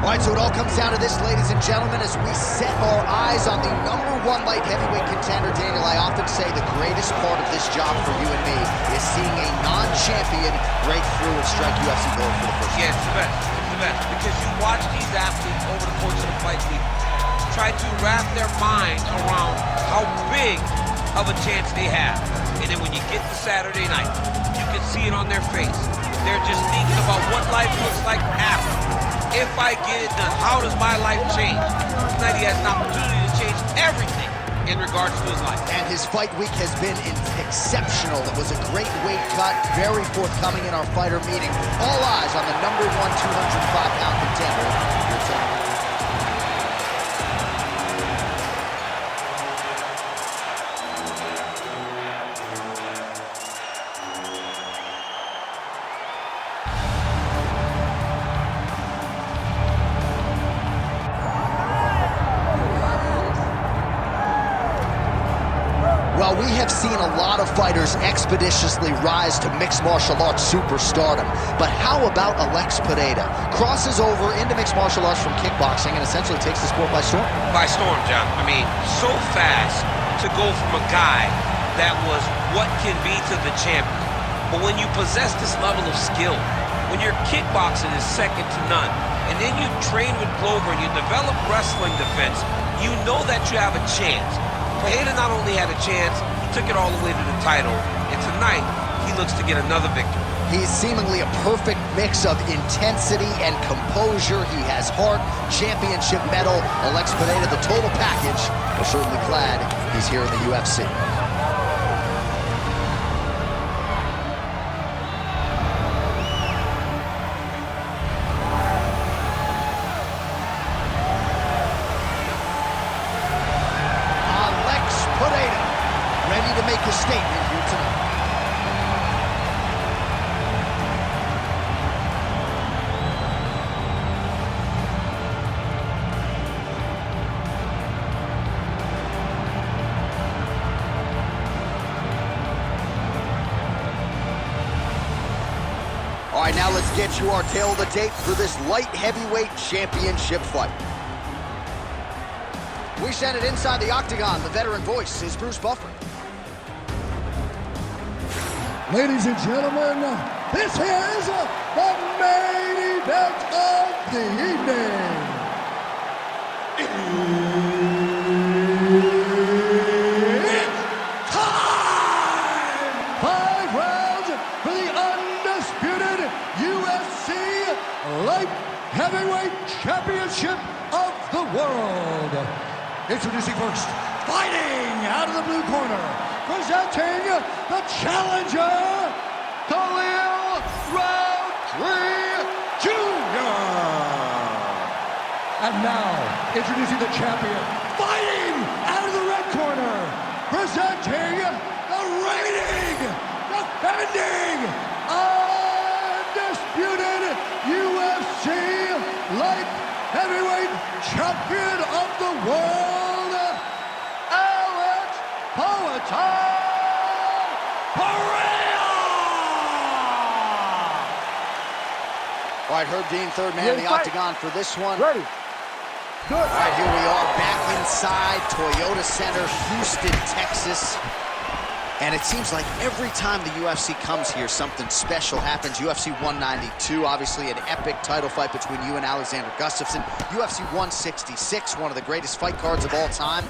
All right, so it all comes down to this, ladies and gentlemen, as we set our eyes on the #1 light heavyweight contender. Daniel, I often say the greatest part of this job for you and me is seeing a non-champion break through and strike UFC gold for the first time. Yeah, it's the best. It's the best. Because you watch these athletes over the course of the fight week try to wrap their mind around how big of a chance they have. And then when you get to Saturday night, you can see it on their face. They're just thinking about what life looks like after. If I get it done, how does my life change? Tonight he has an opportunity to change everything in regards to his life. And his fight week has been exceptional. It was a great weight cut, very forthcoming in our fighter meeting. All eyes on the #1 205-pound contender. Well, we have seen a lot of fighters expeditiously rise to mixed martial arts superstardom. But how about Alex Pereira? Crosses over into mixed martial arts from kickboxing and essentially takes the sport by storm. By storm, John. I mean, so fast to go from a guy that was what can be to the champion. But when you possess this level of skill, when your kickboxing is second to none, and then you train with Glover and you develop wrestling defense, you know that you have a chance. Pereira not only had a chance, he took it all the way to the title, and tonight, he looks to get another victory. He's seemingly a perfect mix of intensity and composure. He has heart, championship medal. Alex Pereira, the total package. We're certainly glad he's here in the UFC. Ready to make a statement here tonight. All right, now let's get you our tail of the tape for this light heavyweight championship fight. We send it inside the octagon. The veteran voice is Bruce Buffer. Ladies and gentlemen, this is the main event of the evening. It's time! 5 rounds for the undisputed UFC Light Heavyweight Championship of the world. Introducing first, fighting out of the blue corner, presenting the challenger, Khalil Rountree Jr. And now, introducing the champion, fighting out of the red corner, presenting the reigning, defending, undisputed UFC Light Heavyweight Champion of the world, All right, Herb Dean, third man in the octagon for this one. Ready. Good. All right, here we are back inside Toyota Center, Houston, Texas. And it seems like every time the UFC comes here, something special happens. UFC 192, obviously an epic title fight between you and Alexander Gustafsson. UFC 166, one of the greatest fight cards of all time.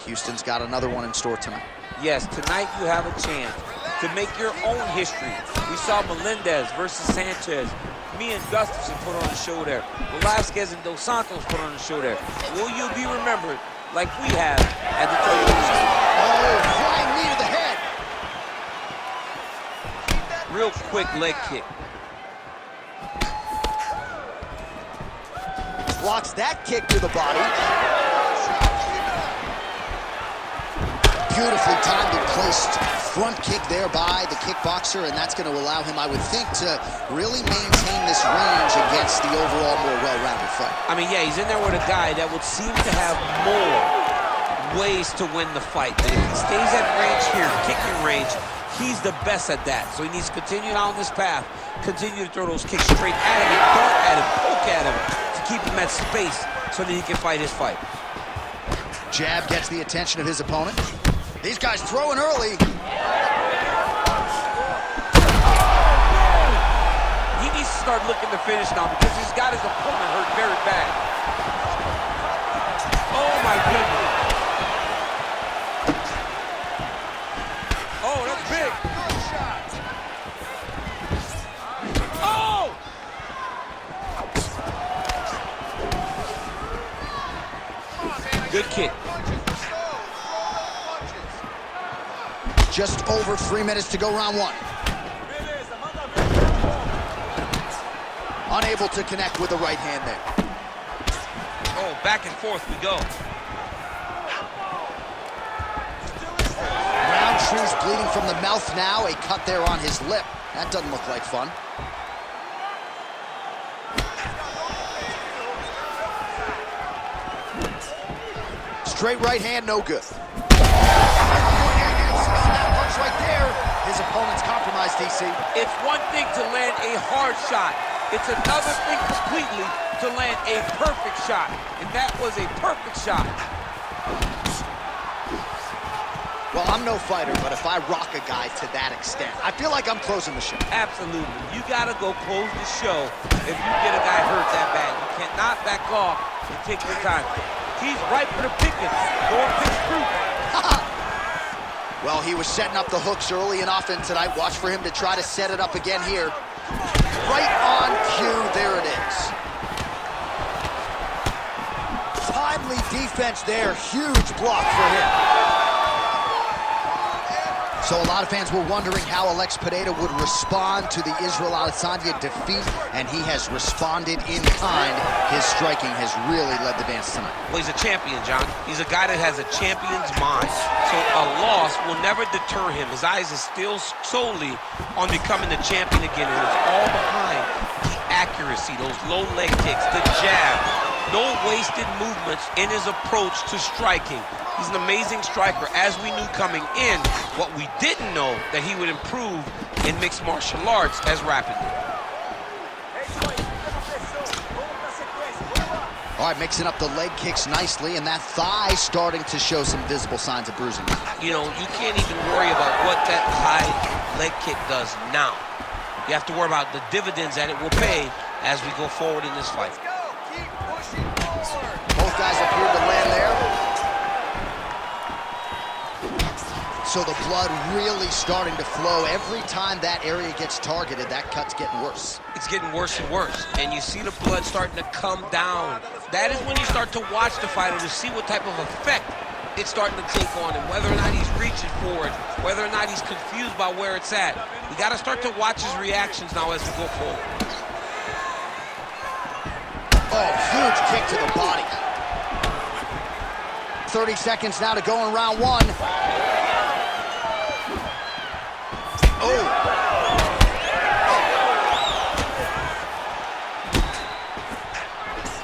Houston's got another one in store tonight. Yes, tonight you have a chance to make your own history. We saw Melendez versus Sanchez. Me and Gustafsson put on a show there. Velasquez and Dos Santos put on a show there. Will you be remembered like we have at the Toyota Center? Oh, flying knee to the head. Real quick leg kick. Blocks that kick to the body. Beautifully timed and placed front kick there by the kickboxer, and that's going to allow him, I would think, to really maintain this range against the overall more well-rounded fight. I mean, yeah, he's in there with a guy that would seem to have more ways to win the fight. But if he stays at range here, kicking range, he's the best at that. So he needs to continue down this path, continue to throw those kicks straight at him, and dart at him, poke at him, to keep him that space so that he can fight his fight. Jab gets the attention of his opponent. These guys throwing early. He needs to start looking to finish now because he's got his opponent hurt very bad. Oh my goodness. Oh, that's big. Oh! Good kick. Just over 3 minutes to go, round one. Unable to connect with the right hand there. Oh, back and forth we go. Rountree's bleeding from the mouth now. A cut there on his lip. That doesn't look like fun. Straight right hand, no good. That punch right there. His opponent's compromised, DC. It's one thing to land a hard shot. It's another thing completely to land a perfect shot. And that was a perfect shot. Well, I'm no fighter, but if I rock a guy to that extent, I feel like I'm closing the show. Absolutely. You gotta go close the show if you get a guy hurt that bad. You cannot back off and take your time. He's ripe for the picking. Going to the fruit. Well, he was setting up the hooks early and often tonight. Watch for him to try to set it up again here. Right on cue, there it is. Timely defense there, huge block for him. So a lot of fans were wondering how Alex Pereira would respond to the Israel Adesanya defeat, and he has responded in kind. His striking has really led the dance tonight. Well, he's a champion, John. He's a guy that has a champion's mind. So a loss will never deter him. His eyes are still solely on becoming the champion again, and it's all behind the accuracy, those low leg kicks, the jab, no wasted movements in his approach to striking. He's an amazing striker, as we knew coming in. What we didn't know, that he would improve in mixed martial arts as rapidly. All right, mixing up the leg kicks nicely, and that thigh starting to show some visible signs of bruising. You know, you can't even worry about what that high leg kick does now. You have to worry about the dividends that it will pay as we go forward in this fight. Both guys appear to land there. So the blood really starting to flow. Every time that area gets targeted, that cut's getting worse. It's getting worse and worse, and you see the blood starting to come down. That is when you start to watch the fighter to see what type of effect it's starting to take on him, whether or not he's reaching for it, whether or not he's confused by where it's at. We got to start to watch his reactions now as we go forward. Oh, huge kick to the body. 30 seconds now to go in round one. Oh.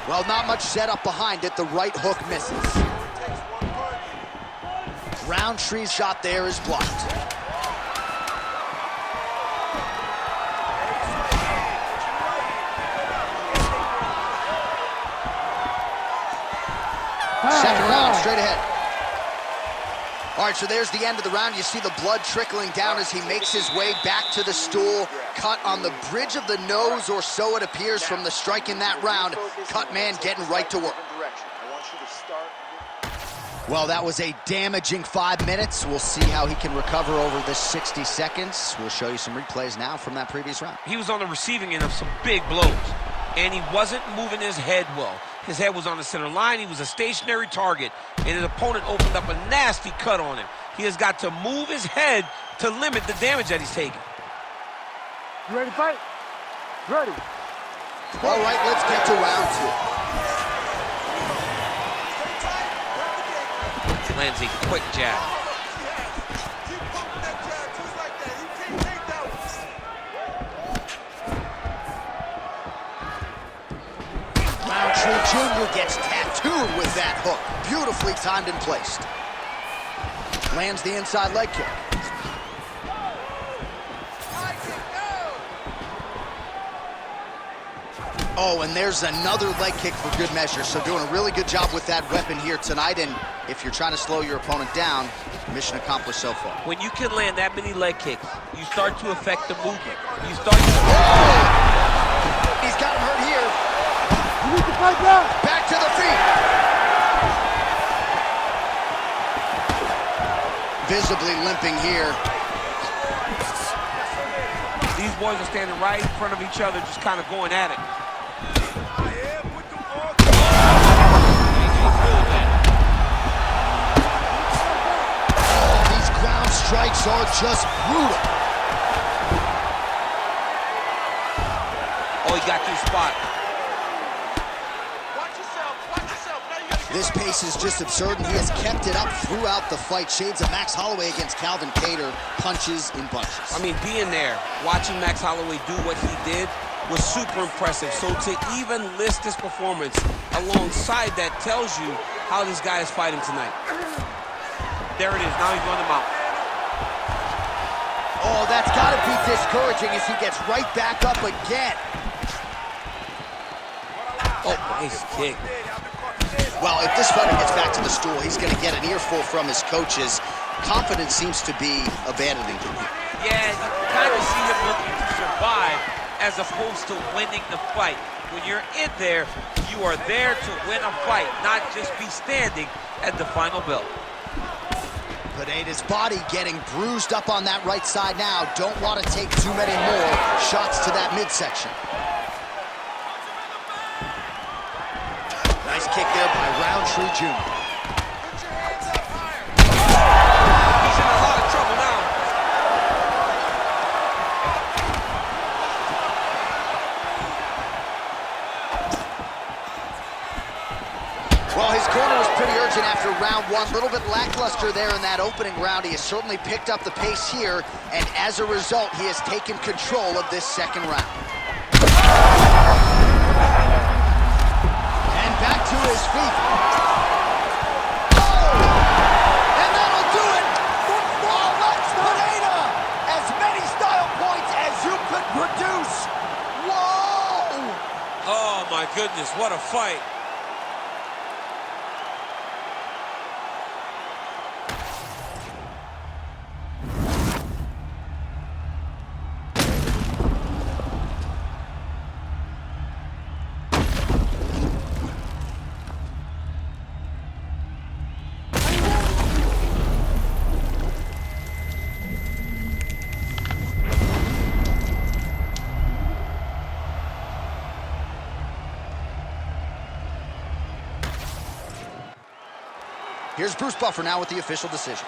Well, not much setup behind it. The right hook misses. Rountree's shot there is blocked. Second round, straight ahead. All right, so there's the end of the round. You see the blood trickling down as he makes his way back to the stool. Cut on the bridge of the nose, or so it appears from the strike in that round. Cut man getting right to work. Well, that was a damaging 5 minutes. We'll see how he can recover over this 60 seconds. We'll show you some replays now from that previous round. He was on the receiving end of some big blows, and he wasn't moving his head well. His head was on the center line. He was a stationary target, and his opponent opened up a nasty cut on him. He has got to move his head to limit the damage that he's taking. You ready to fight? Ready. All right, let's get to round two. Lands a quick jab. Rountree Jr. gets tattooed with that hook. Beautifully timed and placed. Lands the inside leg kick. Oh, and there's another leg kick for good measure. So doing a really good job with that weapon here tonight. And if you're trying to slow your opponent down, mission accomplished so far. When you can land that many leg kicks, you start to affect the movement. You start to... He's got him hurt here. You need to fight back. Back to the feet. Visibly limping here. These boys are standing right in front of each other, just kind of going at it. These ground strikes are just brutal. Oh, he got to the spot. This pace is just absurd, and he has kept it up throughout the fight. Shades of Max Holloway against Calvin Kattar, punches in bunches. I mean, being there, watching Max Holloway do what he did was super impressive. So to even list this performance alongside that tells you how this guy is fighting tonight. There it is. Now he's on the mount. Oh, that's got to be discouraging as he gets right back up again. Oh, nice kick. Well, if this fighter gets back to the stool, he's going to get an earful from his coaches. Confidence seems to be abandoning him. Yeah, you kind of see him looking to survive as opposed to winning the fight. When you're in there, you are there to win a fight, not just be standing at the final bell. Pineda's body getting bruised up on that right side now. Don't want to take too many more shots to that midsection. Nice kick there by Rountree Jr. He's in a lot of trouble now. Well, his corner was pretty urgent after round one. A little bit lackluster there in that opening round. He has certainly picked up the pace here, and as a result, he has taken control of this second round. Back to his feet. Oh! And that'll do it for Alex Pereira. As many style points as you could produce. Whoa! Oh, my goodness, what a fight. Here's Bruce Buffer now with the official decision.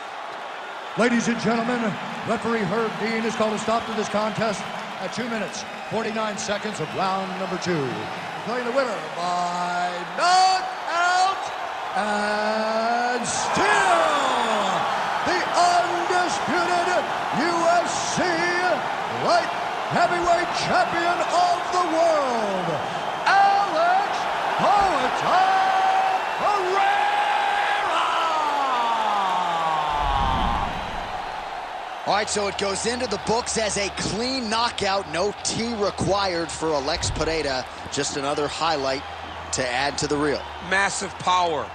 Ladies and gentlemen, referee Herb Dean has called a stop to this contest at 2 minutes, 49 seconds of round number 2. Declaring the winner by knockout and still the undisputed UFC light heavyweight champion of the world, Alex Pereira. All right, so it goes into the books as a clean knockout. No T required for Alex Pereira. Just another highlight to add to the reel. Massive power.